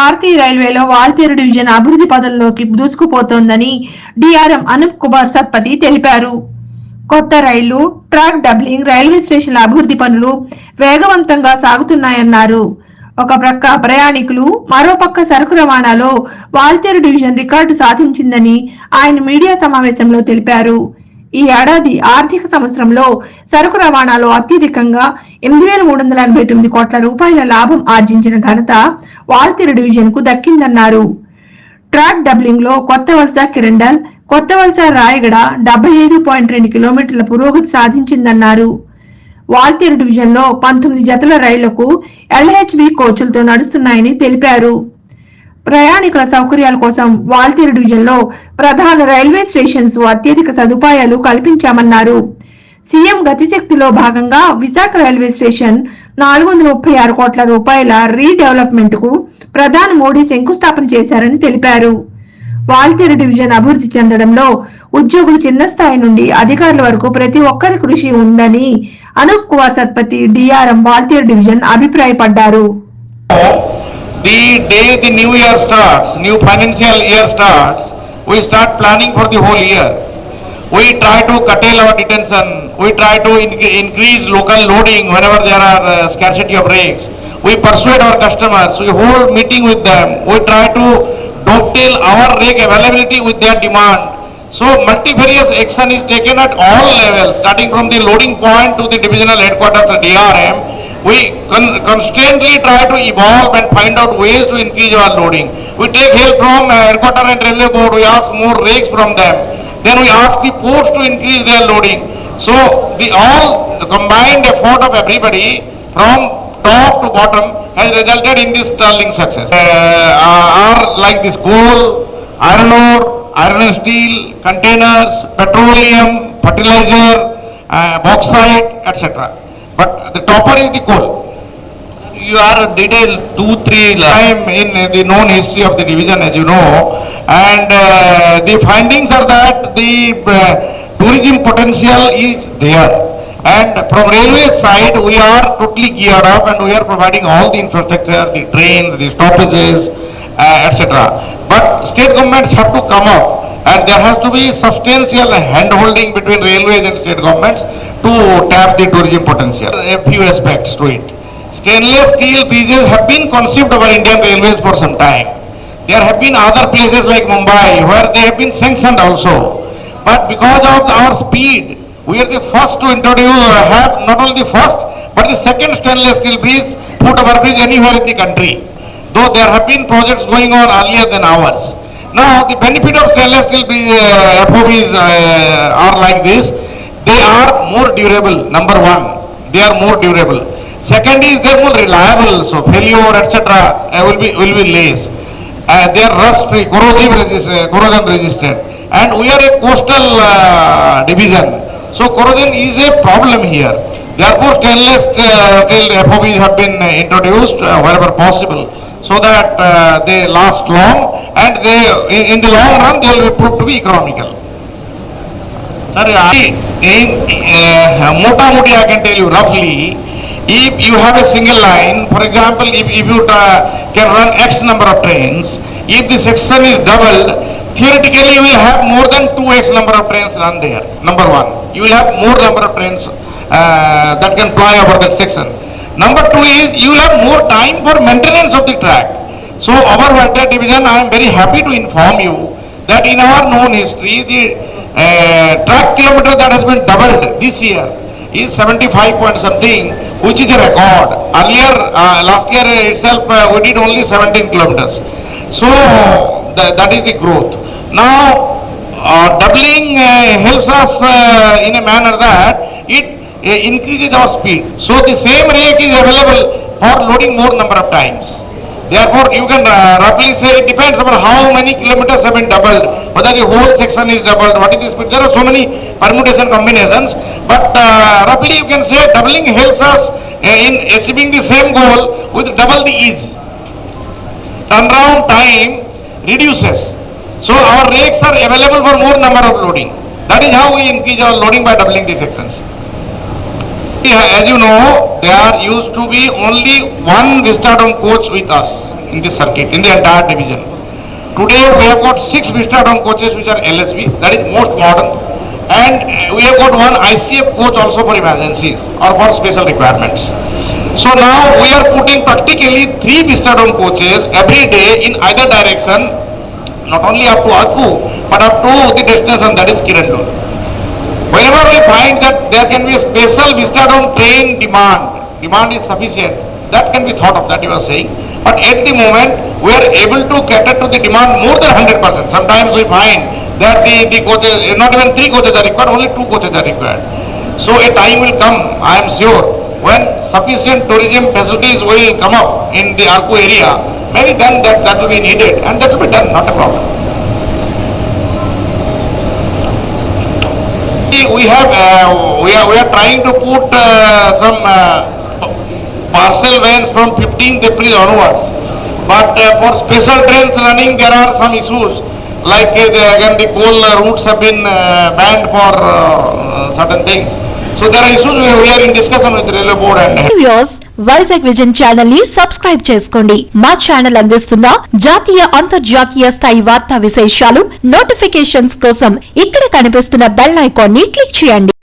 భారతీయ రైల్వేలో వాల్తేరు డివిజన్ అభివృద్ధి పదంలోకి దూసుకుపోతోందని డిఆర్ఎం అనూప్ కుమార్ సత్పతి తెలిపారు. కొత్త రైళ్లు, ట్రాక్ డబ్లింగ్, రైల్వే స్టేషన్ల అభివృద్ధి పనులు వేగవంతంగా సాగుతున్నాయన్నారు. ఒక ప్రక్క ప్రయాణికులు, మరోపక్క సరుకు రవాణాలో వాల్తేరు డివిజన్ రికార్డు సాధించిందని ఆయన మీడియా సమావేశంలో తెలిపారు. ఈ ఏడాది ఆర్థిక సంవత్సరంలో సరుకు రవాణాలో అత్యధికంగా 8,389 కోట్ల రూపాయల లాభం ఆర్జించిన ఘనత వాల్తేరు డివిజన్ కు దక్కిందన్నారు. ట్రాక్ డబ్లింగ్ లో కొత్త వలస కిరండల్, కొత్త వలస రాయగడ 75.2 కిలోమీటర్ల పురోగతి సాధించిందన్నారు. వాల్తేరు డివిజన్ లో 19 జతల రైళ్లకు ఎల్హెచ్బి కోచులతో నడుస్తున్నాయని తెలిపారు. ప్రయాణికుల సౌకర్యాల కోసం వాల్తేరు డివిజన్ లో ప్రధాన రైల్వే స్టేషన్స్ అత్యధిక సదుపాయాలు కల్పించామన్నారు. సీఎం గతిశక్తిలో భాగంగా విశాఖ రైల్వే స్టేషన్ 436 కోట్ల రూపాయల రీడెవలప్మెంట్ కు ప్రధాని మోడీ శంకుస్థాపన చేశారని తెలిపారు. వాల్తేరు డివిజన్ అభివృద్ధి చెందడంలో ఉద్యోగులు చిన్న స్థాయి నుండి అధికారుల వరకు ప్రతి ఒక్కరి కృషి ఉందని అనూప్ కుమార్ సత్పతి డిఆర్ఎం వాల్తేరు డివిజన్ అభిప్రాయపడ్డారు. The day the new year starts, new financial year starts, we start planning for the whole year. We try to curtail our detention. We try to increase local loading whenever there are scarcity of rakes. We persuade our customers. We hold meeting with them. We try to dovetail our rake availability with their demand. So multifarious action is taken at all levels, starting from the loading point to the divisional headquarters at DRM. We constantly try to evolve and find out ways to increase our loading. We take help from headquarters and railway board. We ask more rakes from them. Then we ask the ports to increase their loading. So the all combined effort of everybody from top to bottom has resulted in this sterling success. Are like this coal, iron ore, iron and steel, containers, petroleum, fertilizer, bauxite, etc. But the topper is the coal. You are detailed 2-3 time in the known history of the division, as you know, and the findings are that the tourism potential is there. And from railway side, we are totally geared up and we are providing all the infrastructure, the trains, the stoppages, etc. But state governments have to come up and there has to be substantial hand-holding between railways and state governments to tap the tourism potential. A few aspects to it. Stainless steel bridges have been conceived over Indian Railways for some time. There have been other places like Mumbai where they have been sanctioned also. But because of our speed, we are the first to introduce, have not only the first, but the second stainless steel bridge, foot-over bridge anywhere in the country. Though there have been projects going on earlier than ours. Now the benefit of stainless steel FOBs are like this. They are more durable, number one. They are more durable. Second is they are more reliable, so failure, etc. will be less. They are rust free, corrosion resistant. And we are a coastal division, so corrosion is a problem here. Therefore stainless steel FOBs have been introduced wherever possible, so that they last long and they in the long run they will prove to be economical. Mota-moti I can tell you roughly, if you have a single line, for example, if you can run X number of trains, if the section is doubled, theoretically you will have more than 2x number of trains run there. Number one, you will have more number of trains that can fly over that section. Number two is you will have more time for maintenance of the track. So our Water division, I am very happy to inform you that in our known history, the track kilometer that has been doubled this year is 75 point something, which is a record. Earlier, last year itself, we did only 17 kilometers. So that is the growth. Now doubling helps us in a manner that it increases our speed. So the same rake is available for loading more number of times. Therefore you can roughly say it depends upon how many kilometers have been doubled, whether the whole section is doubled, what is the speed. There are so many permutation combinations, but roughly you can say doubling helps us in achieving the same goal with double the ease. Turnaround time reduces, so our rakes are available for more number of loading. That is how we increase our loading by doubling the sections. As you know, there used to be only one Vistadome coach with us. in this circuit, in the entire division. Today we have got 6 Vistadome coaches which are LSB, that is most modern, and we have got one ICF coach also for emergencies or for special requirements. So now we are putting practically 3 Vistadome coaches every day in either direction, not only up to Akku, but up to the destination, that is Kirandul. Whenever we find that there can be a special Vistadome train demand is sufficient, that can be thought of, that you are saying. But at the moment, we are able to cater to the demand more than 100%. Sometimes we find that the coaches, not even 3 coaches are required, only 2 coaches are required. So a time will come, I am sure, when sufficient tourism facilities will come up in the Arku area, maybe then that will be needed, and that will be done, not a problem. We are trying to put some parcel vans from 15th April onwards, but for special trains running there are some issues, like again the coal routes have been banned for certain things. So there are issues, we are in discussion with the railway board and viewers Vizag vision channel ని subscribe చేసుకోండి. మా channel అందిస్తున్న జాతీయ అంతర్జాతీయ స్థాయి వార్తా విశేషాలు notifications కోసం ఇక్కడ కనిపిస్తున్న బెల్ ఐకాన్ ని క్లిక్ చేయండి.